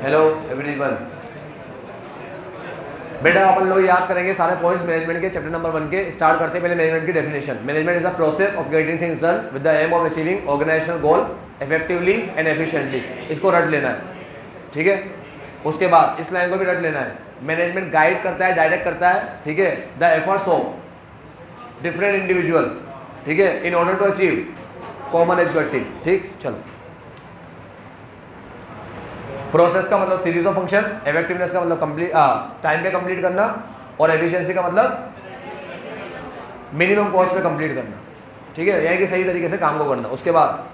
Hello everyone. बेटा अपन लोग याद करेंगे सारे पॉइंट्स मैनेजमेंट के चैप्टर नंबर 1 के। स्टार्ट करते हैं पहले मैनेजमेंट की definition. Management is a process of getting things done with the aim of achieving organisational goal effectively and efficiently. इसको रट लेना है, ठीक है। उसके बाद इस लाइन को भी रट लेना है। मैनेजमेंट गाइड करता है, डायरेक्ट करता है, ठीक है, the efforts of different individual, ठीक है, in order to achieve common objective. ठीक, चलो। प्रोसेस का मतलब सीरीज ऑफ फंक्शन, इफेक्टिवनेस का मतलब कंप्लीट टाइम पे कंप्लीट करना, और एफिशिएंसी का मतलब मिनिमम कॉस्ट पे कंप्लीट करना, ठीक है, यानी कि सही तरीके से काम को करना। उसके बाद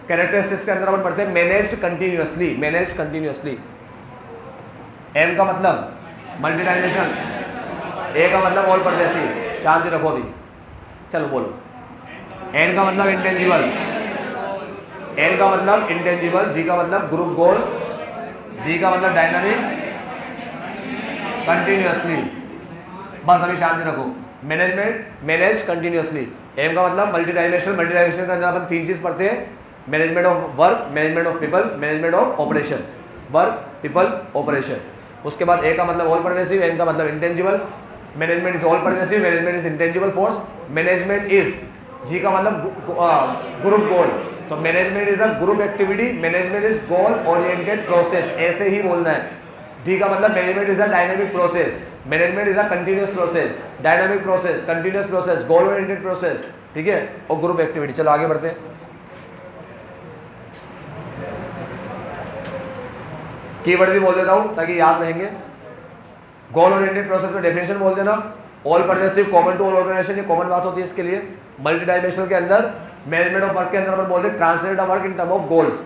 कैरेक्टरिस्टिक्स के अंदर अपन पढ़ते हैं managed continuously. Managed continuously, aim का मतलब मल्टी डायमेंशन, ए का मतलब ऑल परवेसिव, शांति रखो भी, चलो बोलो। एन का मतलब इंटेंजिबल, एन का मतलब इंटेंजिबल, जी का मतलब ग्रुप गोल, डी का मतलब डायनामिक कंटिन्यूअसली। बस अभी शांति रखो। Management manage continuously. एम का मतलब मल्टी डायमेंशनल, मल्टी डायमेंशनल के अंदर अपन 3 चीज पढ़ते हैं, management of work, management of people, management of operation. Work, people, operation. उसके बाद ए का मतलब ऑल परवेसिव, एन का मतलब intangible, management is all pervasive, management is intangible force, management is, G का मतलब ग्रुप गोल, तो management is a group activity, management is goal oriented process, ऐसे ही बोलना है। डी का मतलब management is a dynamic process, management is a continuous process, dynamic process, continuous process, goal oriented process, ठीक है, और ग्रुप एक्टिविटी। चलो आगे बढ़ते हैं। कीवर्ड भी बोल देता हूं ताकि याद रहेंगे। गोल ओरिएंटेड प्रोसेस में डेफिनेशन बोल देना। All pervasive, common to all organisation, ये कॉमन बात होती है इसके लिए। मल्टी डायमेंशनल के अंदर, मैनेजमेंट ऑफ वर्क के अंदर अपन बोलते हैं translate the work in term of goals.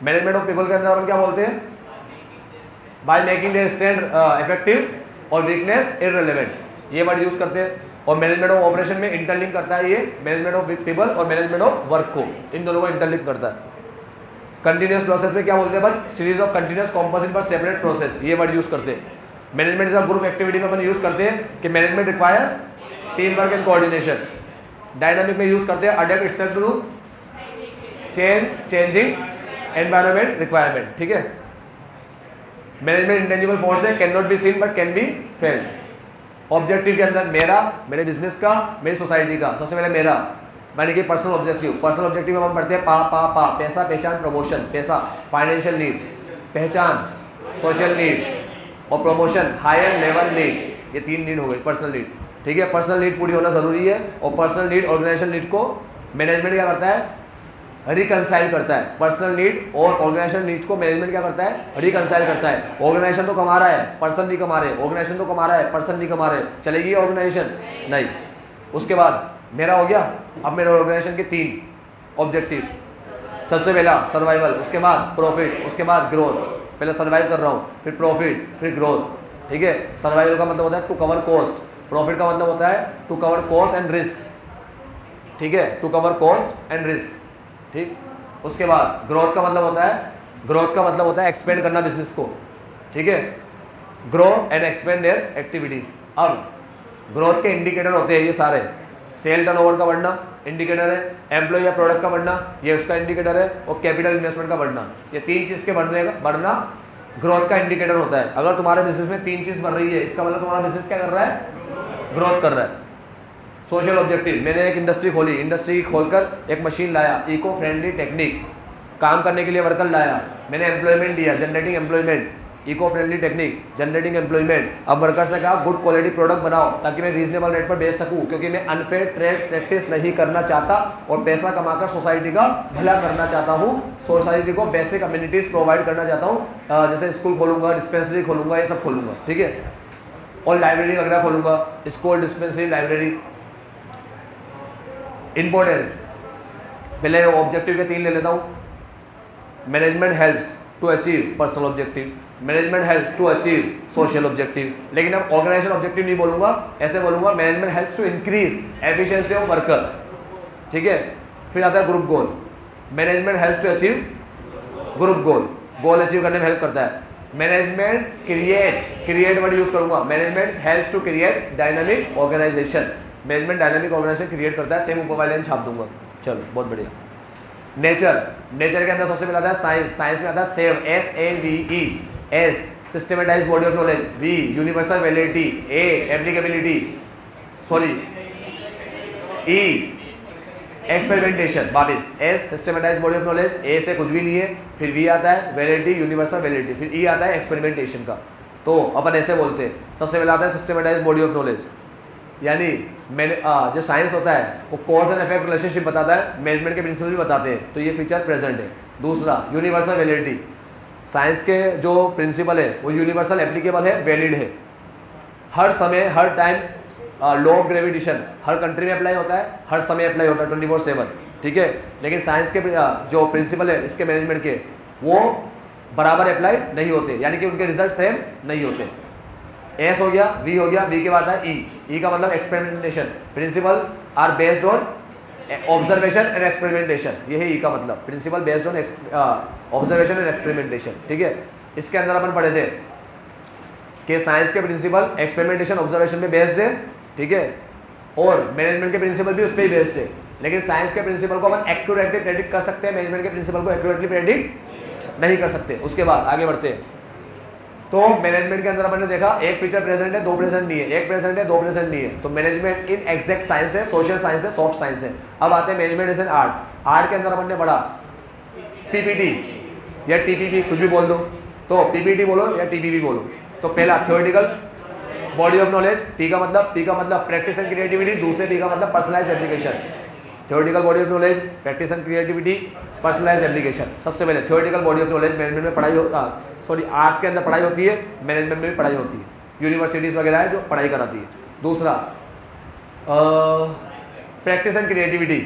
Management of people के अंदर अपन क्या बोलते हैं, by making their strength effective और वीकनेस इररिलेवेंट, ये वर्ड यूज करते हैं। और मैनेजमेंट ऑफ ऑपरेशन में इंटरलिंक करता है ये मैनेजमेंट ऑफ पीपल और मैनेजमेंट ऑफ वर्क को, इन दोनों को इंटरलिंक करता है। कंटिन्यूअस प्रोसेस में क्या बोलते हैं अपन, सीरीज ऑफ कंटिन्यूअस कॉम्पोजिट पर सेपरेट प्रोसेस, ये वर्ड यूज करते हैं। Management is a group activity में अपन यूज करते हैं कि management requires team work and coordination. Dynamic में यूज करते हैं adapt itself to changing environment requirement, ठीक है। मैनेजमेंट इंटेंजिबल फोर्स है, can not be seen but can be felt. Objective के अंदर मेरा, मेरे बिजनेस का, मेरी सोसाइटी का, सबसे पहले मेरा, माने कि पर्सनल ऑब्जेक्टिव। पर्सनल ऑब्जेक्टिव में हम पढ़ते हैं पा, पैसा, पहचान, प्रमोशन, पैसा, फाइनेंशियल नीड, पहचान, सोशल नीड, और प्रमोशन, हायर लेवल नीड। ये 3 नीड हो गई पर्सनल नीड, ठीक है। पर्सनल नीड पूरी होना जरूरी है, और पर्सनल नीड ऑर्गेनाइजेशन नीड को मैनेजमेंट क्या करता है, रिकंसाइल करता है। पर्सनल नीड और ऑर्गेनाइजेशन नीड को मैनेजमेंट क्या करता है, रिकंसाइल करता है। ऑर्गेनाइजेशन तो कमा रहा है, पर्सन नहीं कमा रहे, ऑर्गेनाइजेशन तो कमा रहा है, पर्सन नहीं कमा रहे, चलेगी ऑर्गेनाइजेशन नहीं। उसके बाद मेरा हो गया, अब मेरे ऑर्गेनाइजेशन के 3 ऑब्जेक्टिव। सबसे पहला सर्वाइवल, उसके बाद प्रॉफिट, उसके बाद ग्रोथ। पहले सर्वाइव कर रहा हूँ, फिर प्रॉफिट, फिर ग्रोथ, ठीक है। सर्वाइवल का मतलब होता है टू कवर कॉस्ट, प्रॉफिट का मतलब होता है to cover cost and risk, ठीक है, to cover cost and risk, ठीक। उसके बाद ग्रोथ का मतलब होता है, ग्रोथ का मतलब होता है एक्सपेंड करना बिजनेस को, ठीक है, grow and expand their activities. अब ग्रोथ के इंडिकेटर होते हैं ये सारे, सेल टर्नओवर का बढ़ना इंडिकेटर है, एम्प्लॉय या प्रोडक्ट का बढ़ना ये उसका इंडिकेटर है, और कैपिटल इन्वेस्टमेंट का बढ़ना, ये 3 चीज़ के बढ़ना ग्रोथ का इंडिकेटर होता है। अगर तुम्हारे बिजनेस में 3 चीज़ बढ़ रही है, इसका मतलब तुम्हारा बिजनेस क्या कर रहा है, ग्रोथ कर रहा है। सोशल ऑब्जेक्टिव, मैंने एक इंडस्ट्री खोली, इंडस्ट्री खोलकर एक मशीन लाया, इको फ्रेंडली टेक्निक, काम करने के लिए वर्कर लाया, मैंने एम्प्लॉयमेंट दिया, generating employment, eco friendly technique, generating employment. अब वर्कर से कहा गुड क्वालिटी प्रोडक्ट बनाओ ताकि मैं रीजनेबल रेट पर बेच सकूं, क्योंकि मैं अनफेयर ट्रेड प्रैक्टिस नहीं करना चाहता और पैसा कमाकर सोसाइटी का भला करना चाहता हूं, सोसाइटी को बेसिक अम्यूनिटीज़ प्रोवाइड करना चाहता हूं, जैसे स्कूल खोलूंगा, डिस्पेंसरी खोलूंगा, ये सब खोलूंगा, ठीक है, और लाइब्रेरी वगैरह खोलूंगा, स्कूल, डिस्पेंसरी, लाइब्रेरी। इंपॉर्टेंस, पहले ऑब्जेक्टिव के 3 ले लेता हूँ। Management helps to achieve personal objective, management helps to achieve social objective. लेकिन अब ऑर्गेनाइजेशन ऑब्जेक्टिव नहीं बोलूंगा, ऐसे बोलूंगा management helps to increase efficiency of worker, ठीक है। फिर आता है group goal, management helps to achieve group goal, goal achieve करने में हेल्प करता है। मैनेजमेंट क्रिएट वर्ड यूज करूंगा, management helps to create dynamic organisation, management dynamic organisation create करता है, सेम ऊपर वाले छाप दूंगा। चलो बहुत बढ़िया। नेचर, नेचर के अंदर सबसे पहले आता है साइंस, साइंस में आता है save, SAVE, S systematise body of knowledge, V universal validity, A applicability, sorry E experimentation, वापिस S systematise body of knowledge, A से कुछ भी नहीं है, फिर V आता है वैलिडिटी यूनिवर्सल वैलिडिटी, फिर E आता है एक्सपेरिमेंटेशन का। तो अपन ऐसे बोलते हैं, सबसे पहले आता है सिस्टमेटाइज बॉडी ऑफ नॉलेज, यानी मैंने जो साइंस होता है वो कॉज एंड इफेक्ट रिलेशनशिप बताता है, मैनेजमेंट के प्रिंसिपल भी बताते हैं, तो ये फीचर प्रेजेंट है। दूसरा यूनिवर्सल वैलिडिटी, साइंस के जो प्रिंसिपल है वो यूनिवर्सल एप्लीकेबल है, वैलिड है, हर समय हर टाइम लॉ ऑफ ग्रेविटेशन हर कंट्री में अप्लाई होता है, हर समय अप्लाई होता है 24/7, ठीक है। लेकिन साइंस के जो प्रिंसिपल है इसके मैनेजमेंट के वो बराबर अप्लाई नहीं होते, यानी कि उनके रिजल्ट सेम नहीं होते। एस हो गया, वी हो गया, वी के बाद है ई का मतलब experimentation, principle are based on observation and experimentation, ये है ई का मतलब, principle based on observation and experimentation, ठीक है। इसके अंदर अपन पढ़े थे कि साइंस के प्रिंसिपल एक्सपेरिमेंटेशन ऑब्जर्वेशन में बेस्ड है, ठीक है, और मैनेजमेंट के प्रिंसिपल भी उस पर ही बेस्ड है। लेकिन साइंस के प्रिंसिपल को अपन एक्यूरेटली प्रेडिक्ट कर सकते हैं, मैनेजमेंट के प्रिंसिपल को एक्यूरेटली प्रेडिक्ट नहीं कर सकते। उसके बाद आगे बढ़ते हैं, तो मैनेजमेंट के अंदर अपन ने देखा एक फीचर प्रेजेंट है, दो प्रेजेंट नहीं है, एक प्रेजेंट है, दो प्रेजेंट नहीं है। तो मैनेजमेंट इन एग्जैक्ट साइंस है, सोशल साइंस है, सॉफ्ट साइंस है। अब आते हैं management is an art. Art के अंदर अपन ने पढ़ा PPT या TPP, कुछ भी बोल दो, तो PPT बोलो या TPP बोलो। तो पहला theoretical body of knowledge, P का मतलब प्रैक्टिस एंड क्रिएटिविटी, दूसरे P का मतलब personalise application. Theoretical body of knowledge, practice and creativity, personalise application. सबसे पहले theoretical body of knowledge, management में पढ़ाई आर्ट्स के अंदर पढ़ाई होती है, मैनेजमेंट में भी पढ़ाई होती है, यूनिवर्सिटीज़ वगैरह है जो पढ़ाई कराती है। दूसरा प्रैक्टिस एंड क्रिएटिविटी,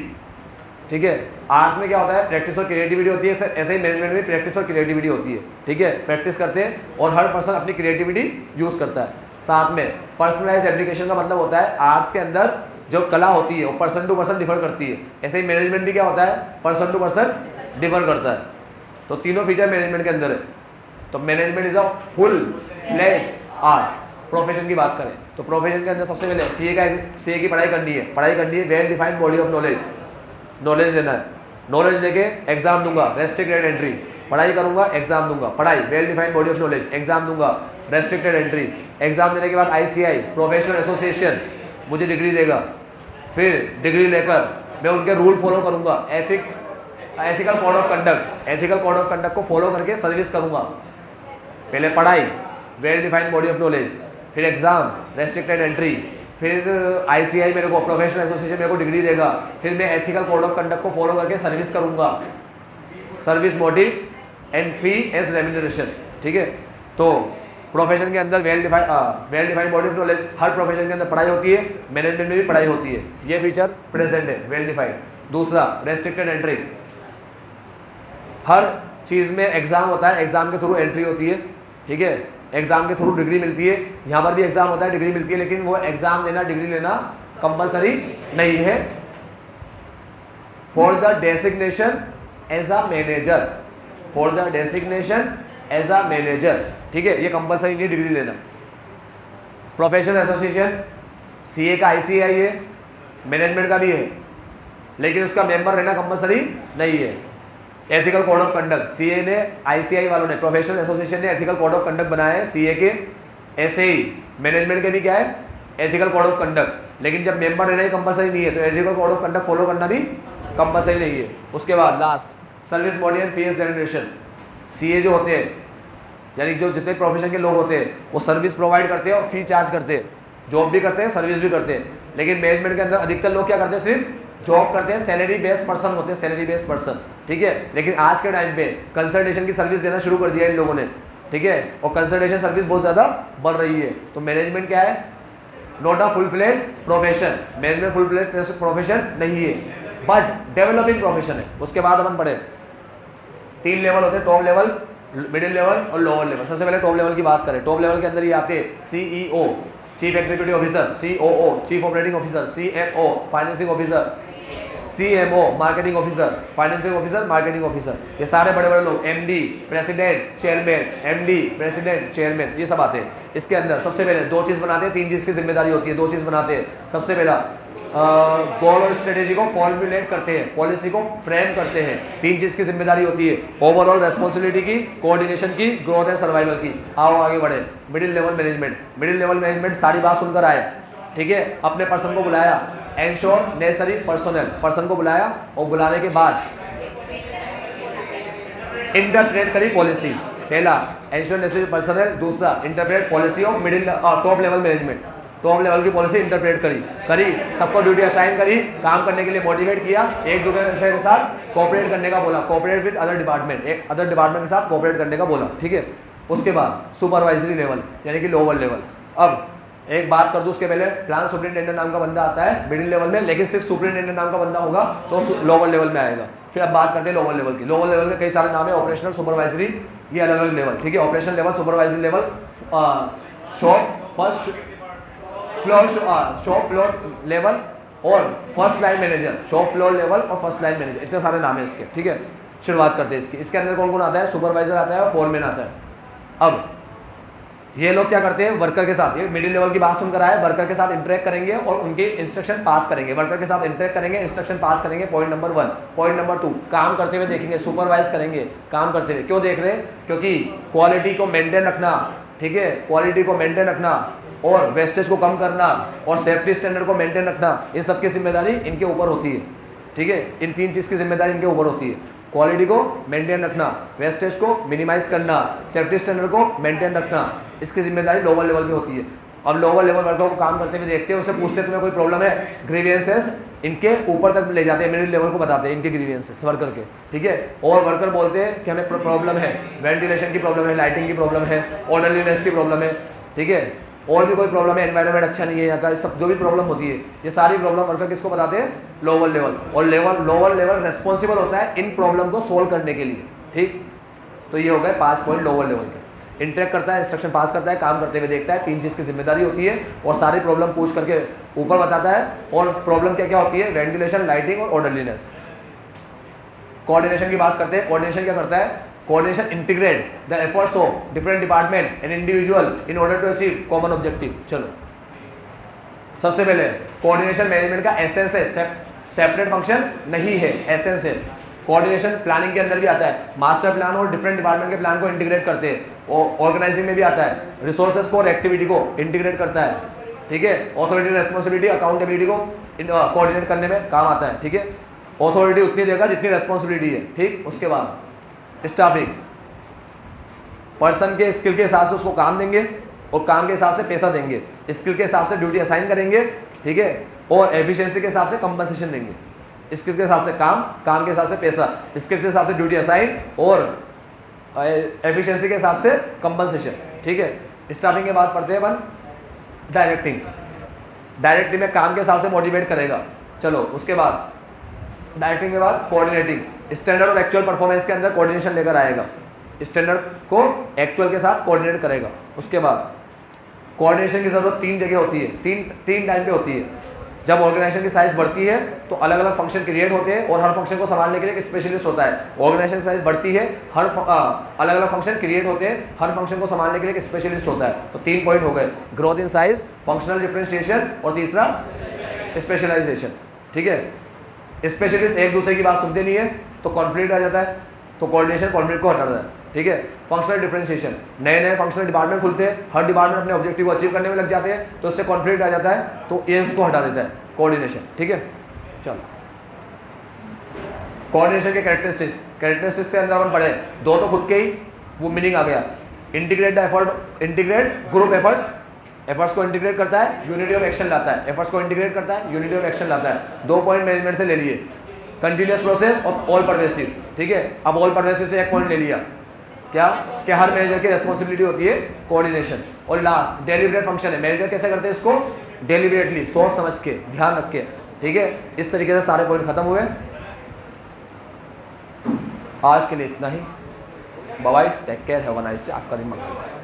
ठीक है। आर्ट्स में क्या होता है, प्रैक्टिस और क्रिएटिविटी होती है, ऐसे ही मैनेजमेंट में प्रैक्टिस और क्रिएटिविटी होती है, ठीक है। प्रैक्टिस करते हैं और हर पर्सन अपनी क्रिएटिविटी यूज़ करता है। साथ में पर्सनलाइज एप्लीकेशन का मतलब होता है आर्ट्स के अंदर जो कला होती है वो पर्सन टू पर्सन डिफर करती है, ऐसे ही मैनेजमेंट भी क्या होता है, पर्सन टू पर्सन डिफर करता है। तो तीनों फीचर मैनेजमेंट के अंदर है। तो management is a full fledged arts. Profession की बात करें तो प्रोफेशन के अंदर सबसे पहले सीए की पढ़ाई करनी है, well defined body of knowledge लेना है, नॉलेज लेके एग्जाम दूंगा, रेस्ट्रिक्टेड एंट्री, पढ़ाई करूंगा एग्जाम दूंगा, पढ़ाई well defined body of knowledge, exam दूंगा, रेस्ट्रिक्टेड एंट्री, एग्जाम देने के बाद ICI प्रोफेशनल एसोसिएशन मुझे डिग्री देगा, फिर डिग्री लेकर मैं उनके रूल फॉलो करूंगा, एथिकल कोड ऑफ कंडक्ट को फॉलो करके सर्विस करूंगा। पहले पढ़ाई well defined body of knowledge, फिर एग्जाम, रेस्ट्रिक्टेड एंट्री, फिर ICI मेरे को प्रोफेशनल एसोसिएशन मेरे को डिग्री देगा, फिर मैं एथिकल कोड ऑफ कंडक्ट को फॉलो करके सर्विस करूंगा, service motive and fee as remuneration, ठीक है। तो प्रोफेशन के अंदर well defined body of knowledge, हर प्रोफेशन के अंदर पढ़ाई होती है, मैनेजमेंट में भी पढ़ाई होती है, ये फीचर प्रेजेंट है, वेल डिफाइंड। दूसरा रेस्ट्रिक्टेड एंट्री, हर चीज़ में एग्जाम होता है, एग्जाम के थ्रू एंट्री होती है, ठीक है, एग्जाम के थ्रू डिग्री मिलती है, यहाँ पर भी एग्जाम होता है, डिग्री मिलती है, लेकिन वो एग्जाम देना, डिग्री लेना कंपलसरी नहीं है for the designation as a manager, ठीक है, ये कंपलसरी नहीं डिग्री लेना। प्रोफेशनल एसोसिएशन CA का ICI है, मैनेजमेंट का भी है, लेकिन उसका मेंबर रहना कंपलसरी नहीं है। Ethical code of conduct, CA ने, ICI वालों ने, प्रोफेशनल एसोसिएशन ने एथिकल कोड ऑफ कंडक्ट बनाया है CA के, ऐसे ही मैनेजमेंट के भी क्या है, एथिकल कोड ऑफ कंडक्ट, लेकिन जब मेंबर रहना ही कंपलसरी नहीं है तो ethical code of conduct follow करना भी कंपलसरी नहीं है। उसके बाद last service body and fees remuneration. CA जो होते हैं, यानी जो जितने प्रोफेशन के लोग होते हैं वो सर्विस प्रोवाइड करते हैं और फी चार्ज करते हैं, जॉब भी करते हैं, सर्विस भी करते हैं। लेकिन मैनेजमेंट के अंदर अधिकतर लोग क्या करते हैं, सिर्फ जॉब करते हैं, सैलरी बेस्ड पर्सन होते हैं, सैलरी बेस्ड पर्सन, ठीक है। लेकिन आज के टाइम पे कंसल्टेशन की सर्विस देना शुरू कर दिया इन लोगों ने, ठीक है, और कंसल्टेशन सर्विस बहुत ज़्यादा बढ़ रही है। तो मैनेजमेंट क्या है, not a full fledge profession, management full fledge profession नहीं है, बट डेवलपिंग प्रोफेशन है। उसके बाद अपन पढ़े 3 लेवल होते हैं, टॉप लेवल, मिडिल लेवल और लोअर लेवल। सबसे पहले टॉप लेवल की बात करें, टॉप लेवल के अंदर ये आते हैं CEO chief executive officer, COO chief operating officer, CFO financing officer, CMO marketing officer, financial officer, marketing officer, ये सारे बड़े बड़े लोग, MD president chairman, MD president chairman, ये सब आते हैं। इसके अंदर सबसे पहले 2 चीज़ बनाते हैं, 3 चीज़ की जिम्मेदारी होती है, 2 चीज़ बनाते हैं। सबसे पहला गोल और स्ट्रेटेजी को फॉर्मुलेट करते हैं, पॉलिसी को फ्रेम करते हैं। 3 चीज़ की जिम्मेदारी होती है, ओवरऑल रेस्पॉन्सिबिलिटी की, कोऑर्डिनेशन की, ग्रोथ एंड सर्वाइवल की। आओ आगे बढ़े। Middle level management, middle level management सारी बात सुनकर आए, ठीक है। अपने पर्सन को बुलाया, एंश्योर नेसेसरी पर्सनल, पर्सन को बुलाया और बुलाने के बाद इंटरप्रेट करी पॉलिसी। पहला एंश्योर नेसेसरी पर्सनल, दूसरा interpret policy of middle top level management, top level की पॉलिसी इंटरप्रेट करी, सबको ड्यूटी असाइन करी, काम करने के लिए मोटिवेट किया, एक दूसरे के साथ कोऑपरेट करने का बोला, कोऑपरेट विद अदर डिपार्टमेंट, एक अदर डिपार्टमेंट के साथ कोऑपरेट करने का बोला, ठीक है। उसके बाद सुपरवाइजरी लेवल यानी कि लोअर लेवल। अब एक बात कर दूं उसके पहले, प्लान सुपरिटेंडेंट नाम का बंदा आता है मिडिल लेवल में, लेकिन सिर्फ सुपरिटेंडेंट नाम का बंदा होगा तो लोअर लेवल में आएगा। फिर अब बात करते हैं लोअर लेवल की। लोअर लेवल के कई सारे नाम है, ऑपरेशनल, सुपरवाइजरी, ये अलग अलग लेवल, ठीक है। Operation level, supervisory level, shop floor level और first line manager, shop floor level और फर्स्ट लाइन मैनेजर, इतने सारे नाम है इसके, ठीक है। शुरुआत करते हैं इसकी। इसके अंदर कौन कौन आता है? सुपरवाइजर आता है और फोरमैन आता है। अब ये लोग क्या करते हैं? वर्कर के साथ, ये मिडिल लेवल की बात सुनकर आए, वर्कर के साथ इंटरेक्ट करेंगे और उनके इंस्ट्रक्शन पास करेंगे, वर्कर के साथ इंटरेक्ट करेंगे, इंस्ट्रक्शन पास करेंगे, पॉइंट नंबर 1। पॉइंट नंबर 2, काम करते हुए देखेंगे, सुपरवाइज करेंगे काम करते हुए। क्यों देख रहे हैं? क्योंकि क्वालिटी को मेंटेन रखना, ठीक है, क्वालिटी को मेंटेन रखना और वेस्टेज को कम करना और सेफ्टी स्टैंडर्ड को मेंटेन रखना, इन सब की जिम्मेदारी इनके ऊपर होती है, ठीक है। इन 3 चीज़ की जिम्मेदारी इनके ऊपर होती है, क्वालिटी को मेंटेन रखना, वेस्टेज को मिनिमाइज करना, सेफ्टी स्टैंडर्ड को मेंटेन रखना, इसकी जिम्मेदारी लोअर लेवल की होती है। अब लोअर लेवल वर्कर को काम करते हुए देखते हैं, उसे पूछते हैं तुम्हें कोई प्रॉब्लम है, ग्रीवियंसेस इनके ऊपर तक ले जाते हैं, मिडिल लेवल को बताते हैं इनके ग्रीवियंसेस वर्कर के, ठीक है। और वर्कर बोलते हैं कि हमें प्रॉब्लम है, वेंटिलेशन की प्रॉब्लम है, लाइटिंग की प्रॉब्लम है, ऑर्डरलीनेस की प्रॉब्लम है, ठीक है, और भी कोई प्रॉब्लम है, एनवायरनमेंट अच्छा नहीं है यहाँ का, सब जो भी प्रॉब्लम होती है, ये सारी प्रॉब्लम वर्कर किसको बताते हैं? Lower level. और लोअर लेवल रेस्पॉन्सिबल होता है इन प्रॉब्लम को सोल्व करने के लिए, ठीक। तो ये हो गए 5 पॉइंट लोअर लेवल के। इंटरेक्ट करता है, इंस्ट्रक्शन पास करता है, काम करते हुए देखता है, 3 चीज़ की जिम्मेदारी होती है और सारी प्रॉब्लम पूछ करके ऊपर बताता है। और प्रॉब्लम क्या क्या होती है? वेंटिलेशन, लाइटिंग और ऑर्डरलीनेस। कोऑर्डिनेशन की बात करते हैं। कोऑर्डिनेशन क्या करता है? Coordination integrate the efforts of different department and individual in order to achieve common objective. चलो, सबसे पहले कोऑर्डिनेशन मैनेजमेंट का एसेंस है, सेपरेट फंक्शन नहीं है, एसेंस है। कोऑर्डिनेशन प्लानिंग के अंदर भी आता है, मास्टर प्लान और डिफरेंट डिपार्टमेंट के प्लान को इंटीग्रेट करते हैं। और ऑर्गेनाइजिंग में भी आता है, रिसोर्सेज को और एक्टिविटी को इंटीग्रेट करता है, ठीक है। ऑथोरिटी, रेस्पॉन्सिबिलिटी, अकाउंटेबिलिटी को कोऑर्डिनेट करने में काम आता है, ठीक है। ऑथोरिटी उतनी देगा जितनी रेस्पॉन्सिबिलिटी है, ठीक। उसके बाद स्टाफिंग, पर्सन के स्किल के हिसाब से उसको काम देंगे और काम के हिसाब से पैसा देंगे, स्किल के हिसाब से ड्यूटी असाइन करेंगे, ठीक है। और एफिशिएंसी के हिसाब से कंपनसेशन देंगे, स्किल के हिसाब से काम के हिसाब से पैसा, स्किल के हिसाब से ड्यूटी असाइन और एफिशिएंसी के हिसाब से कंपनसेशन, ठीक है। स्टाफिंग के बाद पढ़ते हैं अपन डायरेक्टिंग। डायरेक्टिंग में काम के हिसाब से मोटिवेट करेगा। चलो, उसके बाद डायरेक्टिंग के बाद कोऑर्डिनेटिंग, स्टैंडर्ड और एक्चुअल परफॉर्मेंस के अंदर कोऑर्डिनेशन लेकर आएगा, स्टैंडर्ड को एक्चुअल के साथ कोऑर्डिनेट करेगा। उसके बाद कोऑर्डिनेशन की ज़रूरत 3 जगह होती है, तीन टाइम पे होती है। जब ऑर्गेनाइजेशन की साइज बढ़ती है तो अलग अलग फंक्शन क्रिएट होते हैं और हर फंक्शन को संभालने के लिए एक स्पेशलिस्ट होता है। ऑर्गेनाइजेशन की साइज बढ़ती है, अलग अलग फंक्शन क्रिएट होते हैं, हर फंक्शन को संभालने के लिए एक स्पेशलिस्ट होता है। तो 3 पॉइंट हो गए, growth in size, functional differentiation और तीसरा स्पेशलाइजेशन, ठीक है। स्पेशलिस्ट एक दूसरे की बात सुनते नहीं है तो कॉन्फ्लिक्ट आ जाता है, तो कोऑर्डिनेशन कॉन्फ्लिक्ट को हटाता है, ठीक है। फंक्शनल डिफरेंशिएशन, नए फंक्शनल डिपार्टमेंट खुलते हैं, हर डिपार्टमेंट अपने ऑब्जेक्टिव को अचीव करने में लग जाते हैं, तो उससे कॉन्फ्लिक्ट आ जाता है, तो ये उसको हटा देता है कोऑर्डिनेशन, ठीक है। चलो, कोऑर्डिनेशन के कैरेक्टरिस्टिक्स के अंदर अपन पढ़े 2 तो खुद के ही, वो मीनिंग आ गया। Integrate the effort, integrate group efforts को इंटीग्रेट करता है, यूनिटी ऑफ एक्शन लाता है। एफर्ट्स को इंटीग्रेट करता है, यूनिटी ऑफ एक्शन लाता है। 2 पॉइंट मैनेजमेंट से ले लिए, कंटिन्यूअस प्रोसेस और ऑल परवेसिव, ठीक है। अब ऑल परवेसिव से एक पॉइंट ले लिया, क्या कि हर मैनेजर की रेस्पॉन्सिबिलिटी होती है कोऑर्डिनेशन। और लास्ट डेलिब्रेट फंक्शन है, मैनेजर कैसे करते हैं इसको? डेलिब्रेटली, सोच समझ के, ध्यान रख के, ठीक है। इस तरीके से सारे पॉइंट खत्म हुए। आज के लिए इतना ही, bye bye, take care, have a nice day, आपका दिन मंगल।